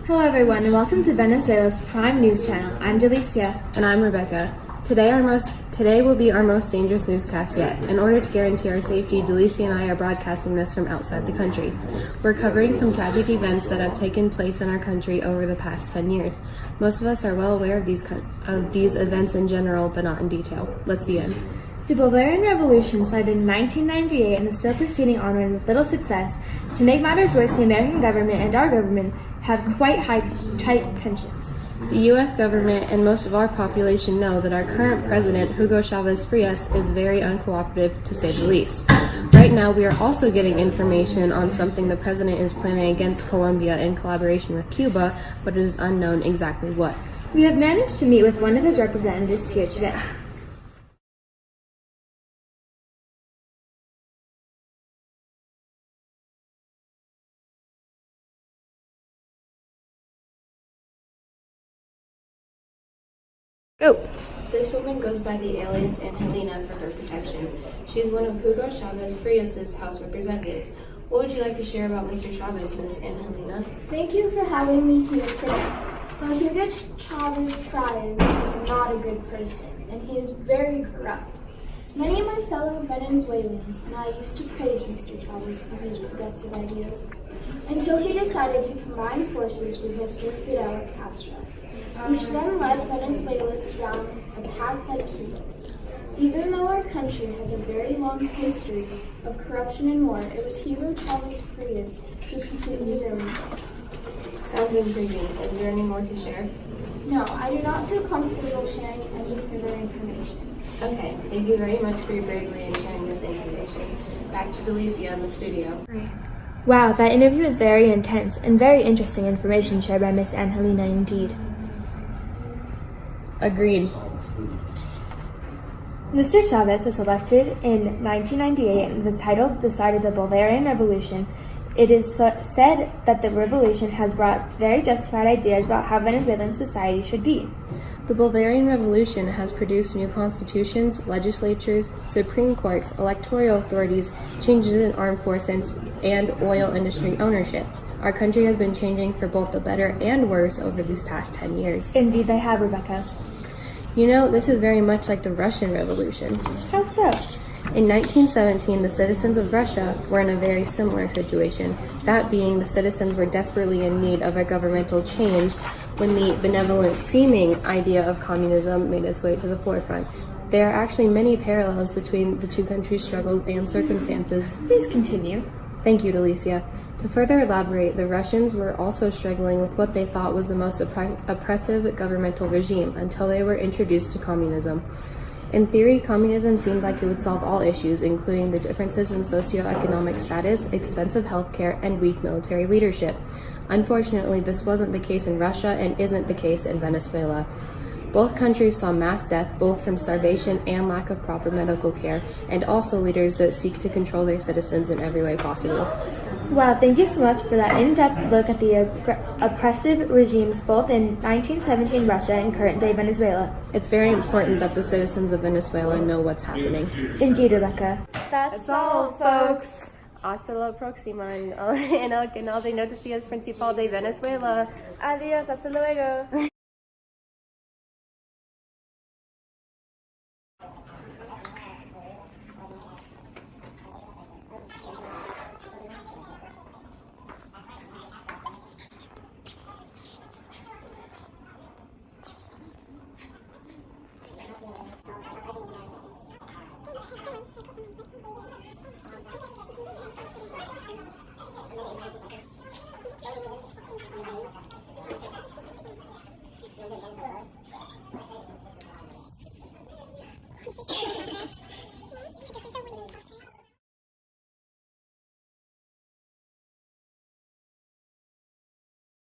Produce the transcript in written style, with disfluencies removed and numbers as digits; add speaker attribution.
Speaker 1: Hello everyone and welcome to Venezuela's Prime News Channel. I'm Delicia.
Speaker 2: And I'm Rebecca. Today will be our most dangerous newscast yet. In order to guarantee our safety, Delicia and I are broadcasting this from outside the country. We're covering some tragic events that have taken place in our country over the past 10 years. Most of us are well aware of these events in general, but not in detail. Let's begin.
Speaker 1: The Bolivarian Revolution started in 1998 and is still proceeding onward with little success. To make matters worse, the American government and our government have quite tight tensions.
Speaker 2: The U.S. government and most of our population know that our current president, Hugo Chavez Frias, is very uncooperative, to say the least. Right now, we are also getting information on something the president is planning against Colombia in collaboration with Cuba, but it is unknown exactly what.
Speaker 1: We have managed to meet with one of his representatives here today. Go!
Speaker 2: This woman goes by the alias Angelina for her protection. She is one of Hugo Chavez Frias' House representatives. What would you like to share about Mr. Chavez, Miss Angelina?
Speaker 3: Thank you for having me here today. Well, Hugo Chavez Frias is not a good person, and he is very corrupt. Many of my fellow Venezuelans and I used to praise Mr. Chavez for his progressive ideas, until he decided to combine forces with Mr. Fidel Castro, which then led Venezuelans down a path like Cuba's. Even though our country has a very long history of corruption and war, it was Hugo Chavez Frias who completely ruined it.
Speaker 2: Sounds intriguing. Is there any more to share?
Speaker 3: No, I do not feel comfortable sharing any further information.
Speaker 2: Okay, thank you very much for your bravery in sharing this information. Back to Delicia in the studio.
Speaker 1: Wow, that interview is very intense and very interesting information shared by Miss Angelina indeed.
Speaker 2: Agreed.
Speaker 1: Mr. Chavez was elected in 1998 and was titled the start of the Bolivarian Revolution. It is said that the revolution has brought very justified ideas about how Venezuelan society should be.
Speaker 2: The Bolivarian Revolution has produced new constitutions, legislatures, supreme courts, electoral authorities, changes in armed forces, and oil industry ownership. Our country has been changing for both the better and worse over these past 10 years.
Speaker 1: Indeed they have, Rebecca.
Speaker 2: You know, this is very much like the Russian Revolution.
Speaker 1: How so?
Speaker 2: In 1917, the citizens of Russia were in a very similar situation. That being, the citizens were desperately in need of a governmental change when the benevolent-seeming idea of communism made its way to the forefront. There are actually many parallels between the two countries' struggles and circumstances.
Speaker 1: Please continue.
Speaker 2: Thank you, Delicia. To further elaborate, the Russians were also struggling with what they thought was the most oppressive governmental regime until they were introduced to communism. In theory, communism seemed like it would solve all issues, including the differences in socioeconomic status, expensive healthcare, and weak military leadership. Unfortunately, this wasn't the case in Russia and isn't the case in Venezuela. Both countries saw mass death, both from starvation and lack of proper medical care, and also leaders that seek to control their citizens in every way possible.
Speaker 1: Wow, thank you so much for that in-depth look at the oppressive regimes both in 1917 Russia and current-day Venezuela.
Speaker 2: It's very important that the citizens of Venezuela know what's happening.
Speaker 1: Indeed, Rebecca.
Speaker 2: That's all, folks. Hasta la próxima en el canal de noticias principal de Venezuela.
Speaker 1: Adiós, hasta luego.